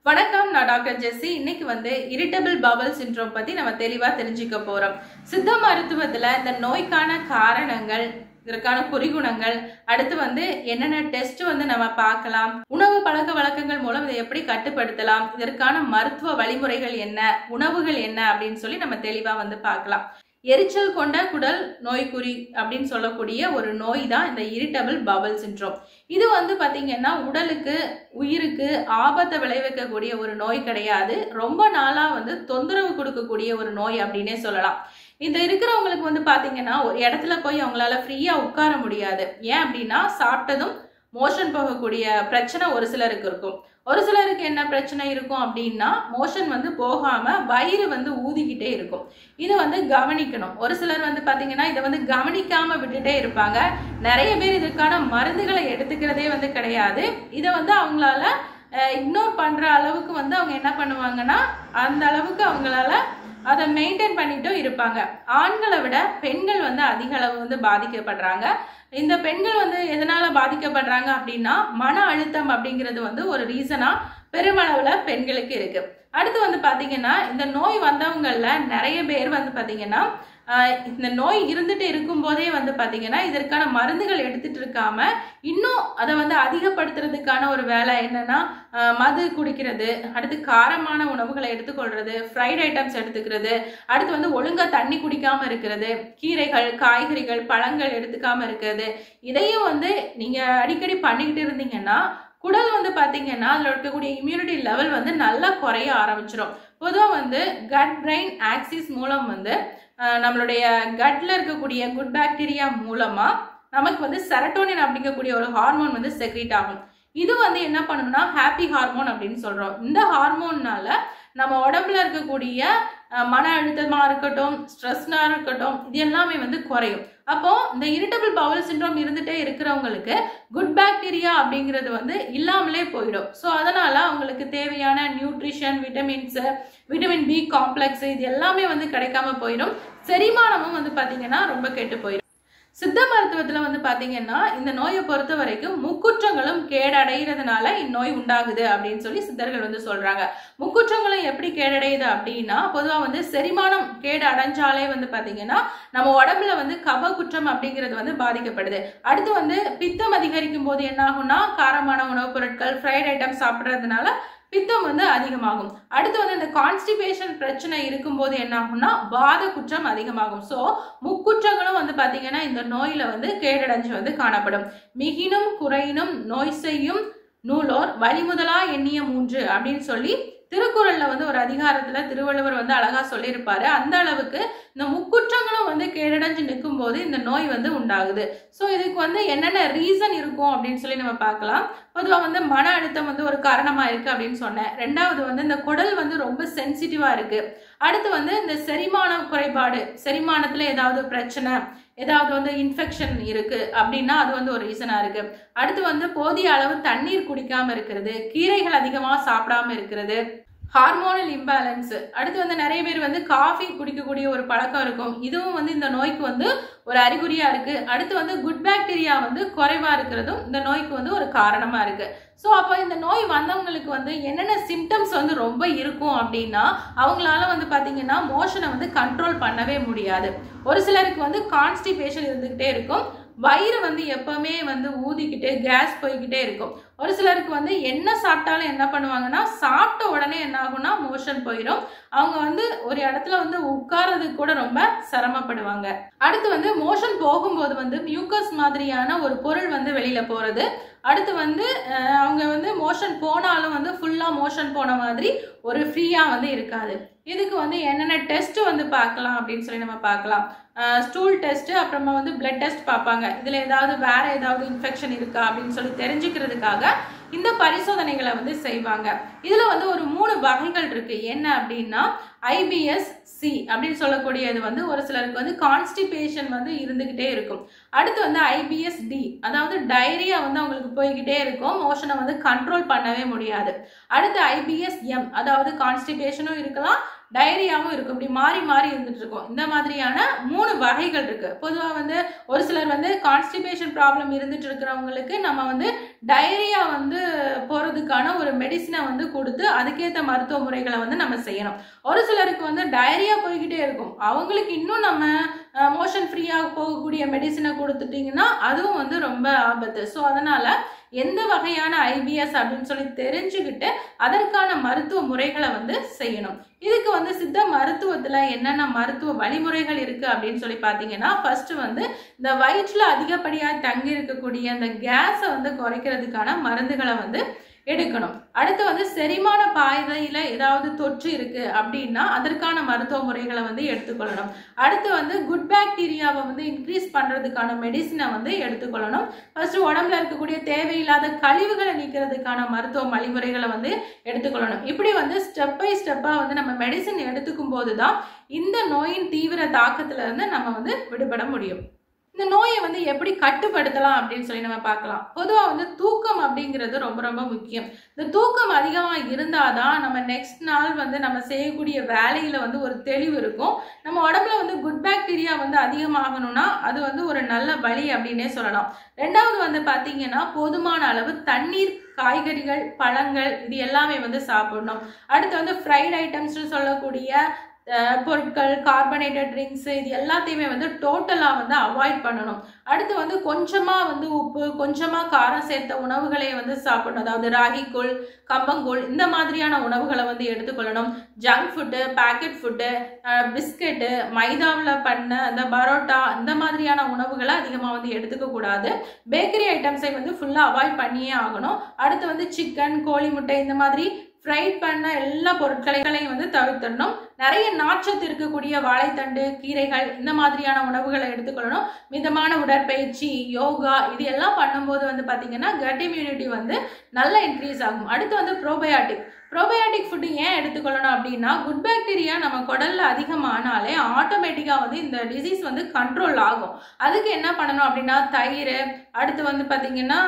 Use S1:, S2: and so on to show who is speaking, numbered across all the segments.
S1: வணக்கம், நான் டாக்டர் ஜெஸ்ஸி. இன்னைக்கு இரிட்டபிள் பவல் சிண்ட்ரோம் பத்தி நம்ம தெளிவா தெரிஞ்சுக்க போறோம். சித்த மருத்துவத்துல இந்த நோய்க்கான காரணங்கள், இதற்கான குறிகுணங்கள், அடுத்து என்னென்ன டெஸ்ட் நம்ம பார்க்கலாம், உணவு பழக்க வழக்கங்கள் மூலம் இதை எப்படி கட்டுப்படுத்தலாம், இதற்கான மருத்துவ வழிமுறைகள் என்ன, உணவுகள் என்ன அப்படின்னு சொல்லி நம்ம தெளிவா பார்க்கலாம். எரிச்சல் கொண்ட குடல் நோய்க்குறி அப்படின்னு சொல்லக்கூடிய ஒரு நோய் தான் இந்த இரிட்டபிள் பவல் சிண்ட்ரோம். இது பாத்தீங்கன்னா உடலுக்கு உயிருக்கு ஆபத்தை விளைவிக்கக்கூடிய ஒரு நோய் கிடையாது. ரொம்ப நாளா தொந்தரவு கொடுக்கக்கூடிய ஒரு நோய் அப்படின்னே சொல்லலாம். இந்த இருக்கிறவங்களுக்கு பாத்தீங்கன்னா ஒரு இடத்துல போய் அவங்களால ஃப்ரீயா உட்கார முடியாது. ஏன் அப்படின்னா சாப்பிட்டதும் மோஷன் போகக்கூடிய பிரச்சனை ஒரு சிலருக்கு இருக்கும். ஒரு சிலருக்கு என்ன பிரச்சனை இருக்கும் அப்படின்னா மோஷன் போகாம வயிறு ஊதிக்கிட்டே இருக்கும். இதை கவனிக்கணும். ஒரு சிலர் பாத்தீங்கன்னா இதை கவனிக்காம விட்டுட்டே இருப்பாங்க. நிறைய பேர் இதுக்கான மருந்துகளை எடுத்துக்கிறதே கிடையாது. இதை அவங்களால இக்னோர் பண்ற அளவுக்கு அவங்க என்ன பண்ணுவாங்கன்னா அந்த அளவுக்கு அவங்களால அதை மெயின்டைன் பண்ணிட்டும் இருப்பாங்க. ஆண்களை விட பெண்கள் அதிக அளவு பாதிக்கப்படுறாங்க. இந்த பெண்கள் எதனால பாதிக்கப்படுறாங்க அப்படின்னா மன அழுத்தம் அப்படிங்கிறது ஒரு ரீசனா பெருமளவுல பெண்களுக்கு இருக்கு. அடுத்து பாத்தீங்கன்னா இந்த நோய் வந்தவங்கள்ல நிறைய பேர் பாத்தீங்கன்னா இந்த நோய் இருந்துட்டு இருக்கும் போதே பாத்தீங்கன்னா இதற்கான மருந்துகள் எடுத்துட்டு இருக்காம இன்னும் அதை அதிகப்படுத்துறதுக்கான ஒரு வேலை என்னன்னா மது குடிக்கிறது, அடுத்து காரமான உணவுகளை எடுத்துக்கொள்றது, ஃப்ரைட் ஐட்டம்ஸ் எடுத்துக்கிறது, அடுத்து ஒழுங்கா தண்ணி குடிக்காம இருக்கிறது, கீரைகள், காய்கறிகள், பழங்கள் எடுத்துக்காம இருக்கிறது. இதையும் நீங்க அடிக்கடி பண்ணிக்கிட்டு இருந்தீங்கன்னா குடல் பாத்தீங்கன்னா அதுல இருக்கக்கூடிய இம்யூனிட்டி லெவல் நல்லா குறைய ஆரம்பிச்சிடும். பொதுவாக கட் பிரெயின் ஆக்சிஸ் மூலம் நம்மளுடைய கட்ல இருக்கக்கூடிய குட் பாக்டீரியா மூலமா நமக்கு செரட்டோனின் அப்படிங்கக்கூடிய ஒரு ஹார்மோன் செக்ரீட் ஆகும். இது என்ன பண்ணணும்னா ஹாப்பி ஹார்மோன் அப்படின்னு சொல்றோம். இந்த ஹார்மோன்னால நம்ம உடம்புல இருக்கக்கூடிய மன அழுத்தமா இருக்கட்டும், ஸ்ட்ரெஸ்னா இருக்கட்டும், இது எல்லாமே குறையும். அப்போ இந்த இரிட்டபிள் பவல் சிண்ட்ரோம் இருந்துட்டே இருக்கிறவங்களுக்கு குட் பாக்டீரியா அப்படிங்கிறது இல்லாமலே போயிடும். ஸோ அதனால அவங்களுக்கு தேவையான nutrition, vitamins, vitamin B complex இது எல்லாமே கிடைக்காம போயிடும். செரிமானமும் பாத்தீங்கன்னா ரொம்ப கெட்டு போயிடும். சித்த மருத்துவத்துல பாத்தீங்கன்னா இந்த நோயை பொறுத்த வரைக்கும் முக்குற்றங்களும் கேடடைகிறதுனால இந்நோய் உண்டாகுது அப்படின்னு சொல்லி சித்தர்கள் சொல்றாங்க. முக்குற்றங்களும் எப்படி கேடடையுது அப்படின்னா பொதுவா செரிமானம் கேடு அடைஞ்சாலே பாத்தீங்கன்னா நம்ம உடம்புல கப குற்றம் அப்படிங்கிறது பாதிக்கப்படுது. அடுத்து பித்தம் அதிகரிக்கும் போது என்ன ஆகும்னா காரமான உணவுப் பொருட்கள், ஃப்ரைட் ஐட்டம் சாப்பிட்றதுனால பித்தம் அதிகமாகும். அடுத்து இந்த கான்ஸ்டிபேஷன் பிரச்சனை இருக்கும்போது என்ன ஆகும்னா வாத குற்றம் அதிகமாகும். ஸோ முக்குற்றங்களும் பாத்தீங்கன்னா இந்த நோயில கேடடைஞ்சு காணப்படும். மிகினும் குறையினும் நோய் செய்யும் நூலோர் வழிமுதலா எண்ணிய 3 அப்படின்னு சொல்லி திருக்குறள்ல ஒரு அதிகாரத்துல திருவள்ளுவர் அழகா சொல்லியிருப்பாரு. அந்த அளவுக்கு இந்த முக்குற்றங்களும் கேடடைஞ்சு நிற்கும் போது இந்த நோய் உண்டாகுது. ஸோ இதுக்கு என்னென்ன ரீசன் இருக்கும் அப்படின்னு சொல்லி நம்ம பார்க்கலாம். பொதுவாக மன அழுத்தம் ஒரு காரணமா இருக்கு அப்படின்னு சொன்னேன். ரெண்டாவது இந்த குடல் ரொம்ப சென்சிட்டிவா இருக்கு. அடுத்து இந்த செரிமான குறைபாடு, செரிமானத்துல ஏதாவது பிரச்சனை, ஏதாவது இன்ஃபெக்ஷன் இருக்கு அப்படின்னா அது ஒரு ரீசனா இருக்கு. அடுத்து போதிய அளவு தண்ணீர் குடிக்காம இருக்கிறது, கீரைகள் அதிகமா சாப்பிடாம இருக்கிறது, ஹார்மோனல் இம்பேலன்ஸ். அடுத்து நிறைய பேர் காஃபி குடிக்கக்கூடிய ஒரு பழக்கம் இருக்கும். இதுவும் இந்த நோய்க்கு ஒரு அறிகுறியா இருக்கு. அடுத்து குட் பாக்டீரியா குறைவா இருக்கிறதும் இந்த நோய்க்கு ஒரு காரணமா இருக்கு. ஸோ அப்போ இந்த நோய் வந்தவங்களுக்கு என்னென்ன சிம்டம்ஸ் ரொம்ப இருக்கும் அப்படின்னா அவங்களால பாத்தீங்கன்னா மோஷனை கண்ட்ரோல் பண்ணவே முடியாது. ஒரு சிலருக்கு கான்ஸ்டிபேஷன் இருந்துகிட்டே இருக்கும். வயிறு எப்பவுமே ஊதிக்கிட்டு கேஸ் போய்கிட்டே இருக்கும். ஒரு சிலருக்கு என்ன சாப்பிட்டாலும் என்ன பண்ணுவாங்கன்னா சாப்பிட்ட உடனே என்ன ஆகும்னா மோஷன் போயிடும். அவங்க ஒரு இடத்துல உட்கார்றதுக்கு கூட ரொம்ப சிரமப்படுவாங்க. அடுத்து மோஷன் போகும்போது மியூக்கஸ் மாதிரியான ஒரு பொருள் வெளியில போறது. அடுத்து அவங்க மோஷன் போனாலும் ஃபுல்லா மோஷன் போன மாதிரி ஒரு ஃப்ரீயா இருக்காது. இதுக்கு என்னென்ன டெஸ்ட் பார்க்கலாம் அப்படின்னு சொல்லி நம்ம பார்க்கலாம். ஸ்டூல் டெஸ்ட், அப்புறமா பிளட் டெஸ்ட் பார்ப்பாங்க. இதுல ஏதாவது வேற ஏதாவது இன்ஃபெக்ஷன் இருக்கா அப்படின்னு சொல்லி தெரிஞ்சுக்கிறதுக்காக இந்த பரிசோதனைகளை செய்வாங்க. இதுல ஒரு 3 வகைகள் இருக்கு. என்ன அப்படின்னா IBS-C அப்படின்னு சொல்லக்கூடியது ஒரு சிலருக்கு கான்ஸ்டிபேஷன் இருந்துகிட்டே இருக்கும். அடுத்து IBS-D அதாவது டைரியா அவங்களுக்கு போய்கிட்டே இருக்கும். மோஷனை கண்ட்ரோல் பண்ணவே முடியாது. அடுத்து IBS-M அதாவது கான்ஸ்டிபேஷனும் இருக்கலாம், டயரியாவும் இருக்கும். இப்படி மாறி மாறி இருந்துட்டு இருக்கும். இந்த மாதிரியான 3 வகைகள் இருக்கு. பொதுவாக ஒரு சிலர் கான்ஸ்டிபேஷன் ப்ராப்ளம் இருந்துட்டு இருக்கிறவங்களுக்கு நம்ம டயரியா வந்து போறதுக்கான ஒரு மெடிசினை வந்து கொடுத்து அதுக்கேற்ற மருத்துவ முறைகளை வந்து நம்ம செய்யணும். ஒரு சிலருக்கு வந்து டயரியா போய்கிட்டே இருக்கும், அவங்களுக்கு இன்னும் நம்ம மோஷன் ஃப்ரீயாக போகக்கூடிய மெடிசினை கொடுத்துட்டிங்கன்னா அதுவும் வந்து ரொம்ப ஆபத்து. ஸோ அதனால எந்த வகையான ஐபிஎஸ் அப்படின்னு சொல்லி தெரிஞ்சுக்கிட்டு அதற்கான மருத்துவ முறைகளை வந்து செய்யணும். இதுக்கு வந்து சித்த மருத்துவத்துல என்னென்ன மருத்துவ வழிமுறைகள் இருக்கு அப்படின்னு சொல்லி பார்த்தீங்கன்னா, ஃபர்ஸ்ட் வந்து இந்த வயிற்றுல அதிகப்படியாக தங்கி இருக்கக்கூடிய அந்த கேஸை வந்து குறைக்கிறதுக்கான மருந்துகளை வந்து எடுக்கணும். அடுத்து வந்து செரிமான பாதையில ஏதாவது தொற்று இருக்கு அப்படின்னா அதற்கான மருத்துவ முறைகளை வந்து எடுத்துக்கொள்ளணும். அடுத்து வந்து குட் பாக்டீரியாவை வந்து இன்க்ரீஸ் பண்றதுக்கான மெடிசினை வந்து எடுத்துக்கொள்ளணும். ஃபர்ஸ்ட் உடம்புல இருக்கக்கூடிய தேவையில்லாத கழிவுகளை நீக்கிறதுக்கான மருத்துவ வழிமுறைகளை வந்து எடுத்துக்கொள்ளணும். இப்படி வந்து ஸ்டெப் பை ஸ்டெப்பா வந்து நம்ம மெடிசின் எடுத்துக்கும் போதுதான் இந்த நோயின் தீவிர தாக்கத்துல இருந்து நம்ம வந்து விடுபட முடியும். இந்த நோயை வந்து எப்படி கட்டுப்படுத்தலாம் அப்படின்னு சொல்லி நம்ம பார்க்கலாம். பொதுவாக வந்து தூக்கம் அப்படிங்கிறது ரொம்ப ரொம்ப முக்கியம். இந்த தூக்கம் அதிகமாக இருந்தாதான் நம்ம நெக்ஸ்ட் நாள் வந்து நம்ம செய்யக்கூடிய வேலையில வந்து ஒரு தெளிவு இருக்கும். நம்ம உடம்புல வந்து குட் பாக்டீரியா வந்து அதிகமாகணும்னா அது வந்து ஒரு நல்ல வழி அப்படின்னே சொல்லலாம். ரெண்டாவது வந்து பார்த்தீங்கன்னா, போதுமான அளவு தண்ணீர், காய்கறிகள், பழங்கள் இது எல்லாமே வந்து சாப்பிடணும். அடுத்து வந்து ஃப்ரைட் ஐட்டம்ஸ்னு சொல்லக்கூடிய பொருட்கள், கார்பனேட்டட் ட்ரிங்க்ஸ் இது எல்லாத்தையுமே வந்து டோட்டலாக வந்து அவாய்ட் பண்ணணும். அடுத்து வந்து கொஞ்சமாக வந்து உப்பு, கொஞ்சமாக காரம் சேர்த்த உணவுகளை வந்து சாப்பிடணும். அதாவது ராகிக்கூழ், கம்பங்கூழ் இந்த மாதிரியான உணவுகளை வந்து எடுத்துக்கொள்ளணும். Junk food, packet food, biscuit, மைதாவில் பண்ண இந்த பரோட்டா இந்த மாதிரியான உணவுகளை அதிகமாக வந்து எடுத்துக்க கூடாது. பேக்கரி ஐட்டம்ஸை வந்து ஃபுல்லாக அவாய்ட் பண்ணியே ஆகணும். அடுத்து வந்து சிக்கன், கோழி முட்டை இந்த மாதிரி ஃப்ரைட் பண்ண எல்லா பொருட்களையும் வந்து தவிர்த்திடணும். நிறைய நார்ச்சத்து இருக்கக்கூடிய வாழைத்தண்டு, கீரைகள் இந்த மாதிரியான உணவுகளை எடுத்துக்கொள்ளணும். மிதமான உடற்பயிற்சி, யோகா இது எல்லாம் பண்ணும்போது வந்து பார்த்தீங்கன்னா கட் இம்யூனிட்டி வந்து நல்லா இன்க்ரீஸ் ஆகும். அடுத்து வந்து ப்ரோபயாட்டிக் ஃபுட்டு ஏன் எடுத்துக்கொள்ளணும் அப்படின்னா, குட் பாக்டீரியா நம்ம குடல்ல அதிகமானாலே ஆட்டோமேட்டிக்காக வந்து இந்த டிசீஸ் வந்து கண்ட்ரோல் ஆகும். அதுக்கு என்ன பண்ணணும் அப்படின்னா, தயிர், அடுத்து வந்து பார்த்தீங்கன்னா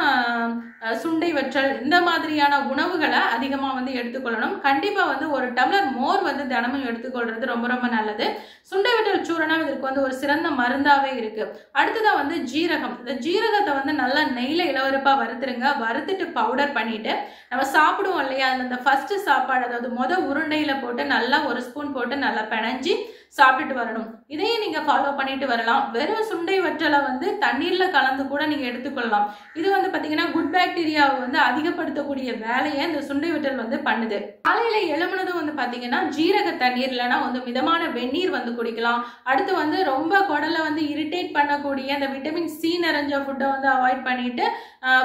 S1: சுண்டை வற்றல் இந்த மாதிரியான உணவுகளை அதிகமாக வந்து எடுத்துக்கொள்ளணும். கண்டிப்பாக வந்து ஒரு டம்ளர் மோர் வந்து தினமும் எடுத்துக்கொள்றது ரொம்ப ரொம்ப நல்லது. சுண்டை வற்றல் சூரணம் இதற்கு வந்து ஒரு சிறந்த மருந்தாவே இருக்கு. அடுத்ததான் வந்து ஜீரகம். இந்த ஜீரகத்தை வந்து நல்லா நெய்ல இளவரப்பா வறுத்துருங்க. வறுத்துட்டு பவுடர் பண்ணிட்டு நம்ம சாப்பிடுவோம் இல்லையா, அந்த ஃபர்ஸ்ட் சாப்பாடு அதாவது உருண்டையில போட்டு நல்லா ஒரு ஸ்பூன் போட்டு நல்லா பிணைஞ்சி சாப்பிட்டுட்டு வரணும். இதையும் நீங்க ஃபாலோ பண்ணிட்டு வரலாம். வெறும் சுண்டை வற்றலை வந்து தண்ணீர்ல கலந்து கூட நீங்க எடுத்துக்கொள்ளலாம். இது வந்து பாத்தீங்கன்னா குட் பாக்டீரியாவை வந்து அதிகப்படுத்தக்கூடிய வேலையை இந்த சுண்டை வற்றல் வந்து பண்ணுது. காலையில எழுமுனதும் வந்து பாத்தீங்கன்னா ஜீரக தண்ணீர் இல்லைன்னா வந்து மிதமான வெந்நீர் வந்து குடிக்கலாம். அடுத்து வந்து ரொம்ப குடலை வந்து இரிட்டேட் பண்ணக்கூடிய அந்த விட்டமின் சி நிறைஞ்ச ஃபுட்டை வந்து அவாய்ட் பண்ணிட்டு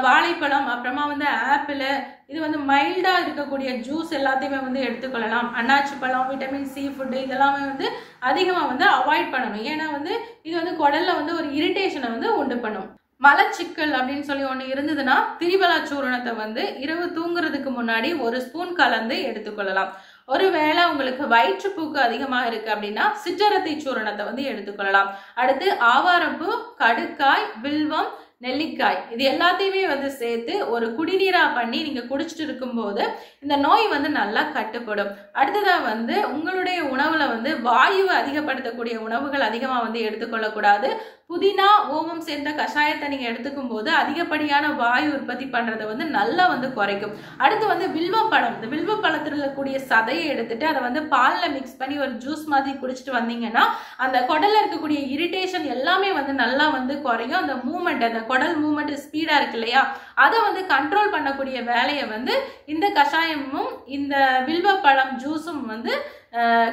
S1: வாழைப்பழம், அப்புறமா வந்து ஆப்பிள், இது வந்து மைல்டா இருக்கக்கூடிய ஜூஸ் எல்லாத்தையுமே வந்து எடுத்துக்கொள்ளலாம். அன்னாச்சி பழம், விட்டமின் சி ஃபுட்டு இதெல்லாமே வந்து அதிகமாக வந்து அவாய்ட் பண்ணணும். ஏன்னா வந்து இது வந்து குடல்ல வந்து ஒரு இரிட்டேஷனை வந்து உண்டு பண்ணும். மலச்சிக்கல் அப்படின்னு சொல்லி ஒன்று இருந்ததுன்னா திரிபலா சூரணத்தை வந்து இரவு தூங்குறதுக்கு முன்னாடி ஒரு ஸ்பூன் கலந்து எடுத்துக்கொள்ளலாம். ஒருவேளை உங்களுக்கு வயிற்றுப்பூக்கு அதிகமாக இருக்கு அப்படின்னா சிற்றரத்தை சூரணத்தை வந்து எடுத்துக்கொள்ளலாம். அடுத்து ஆவாரம்பூ, கடுக்காய், வில்வம், நெல்லிக்காய் இது எல்லாத்தையுமே வந்து சேர்த்து ஒரு குடிநீரா பண்ணி நீங்க குடிச்சிட்டு இருக்கும்போது இந்த நோய் வந்து நல்லா கட்டுப்படும். அடுத்ததா வந்து உங்களுடைய உணவுல வந்து வாயுவை அதிகப்படுத்தக்கூடிய உணவுகள் அதிகமா வந்து எடுத்துக்கொள்ளக்கூடாது. புதினா, ஓமம் சேர்ந்த கஷாயத்தை நீங்க எடுத்துக்கும் போது அதிகப்படியான வாயு உற்பத்தி பண்றதை வந்து நல்லா வந்து குறைக்கும். அடுத்து வந்து வில்வப்பழம். இந்த வில்வப்பழத்தில் இருக்கக்கூடிய சதையை எடுத்துட்டு அதை வந்து பால்ல மிக்ஸ் பண்ணி ஒரு ஜூஸ் மாதிரி குடிச்சிட்டு வந்தீங்கன்னா அந்த குடல்ல இருக்கக்கூடிய இரிட்டேஷன் எல்லாமே வந்து நல்லா வந்து குறையும். அந்த மூமெண்ட், அந்த குடல் மூமெண்ட் ஸ்பீடா இருக்கு இல்லையா, அதை வந்து கண்ட்ரோல் பண்ணக்கூடிய வேலையை வந்து இந்த கஷாயமும் இந்த வில்வப்பழம் ஜூஸும் வந்து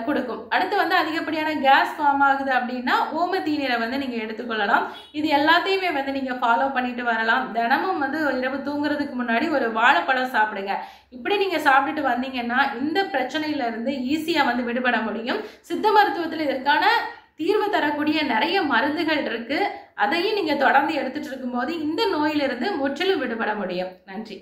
S1: கொடுக்கும். அடுத்து வந்து அதிகப்படியான கேஸ் ஃபார்ம் ஆகுது அப்படின்னா ஓமத்தீநீரை வந்து நீங்க எடுத்துக்கொள்ளலாம். இது எல்லாத்தையுமே வந்து நீங்க ஃபாலோ பண்ணிட்டு வரலாம். தினமும் வந்து இரவு தூங்குறதுக்கு முன்னாடி ஒரு வாழைப்பழம் சாப்பிடுங்க. இப்படி நீங்க சாப்பிட்டுட்டு வந்தீங்கன்னா இந்த பிரச்சனையில இருந்து ஈஸியா வந்து விடுபட முடியும். சித்த மருத்துவத்தில் இதற்கான தீர்வு தரக்கூடிய நிறைய மருந்துகள் இருக்கு. அதையும் நீங்க தொடர்ந்து எடுத்துட்டு இருக்கும்போது இந்த நோயிலிருந்து முற்றிலும் விடுபட முடியும். நன்றி.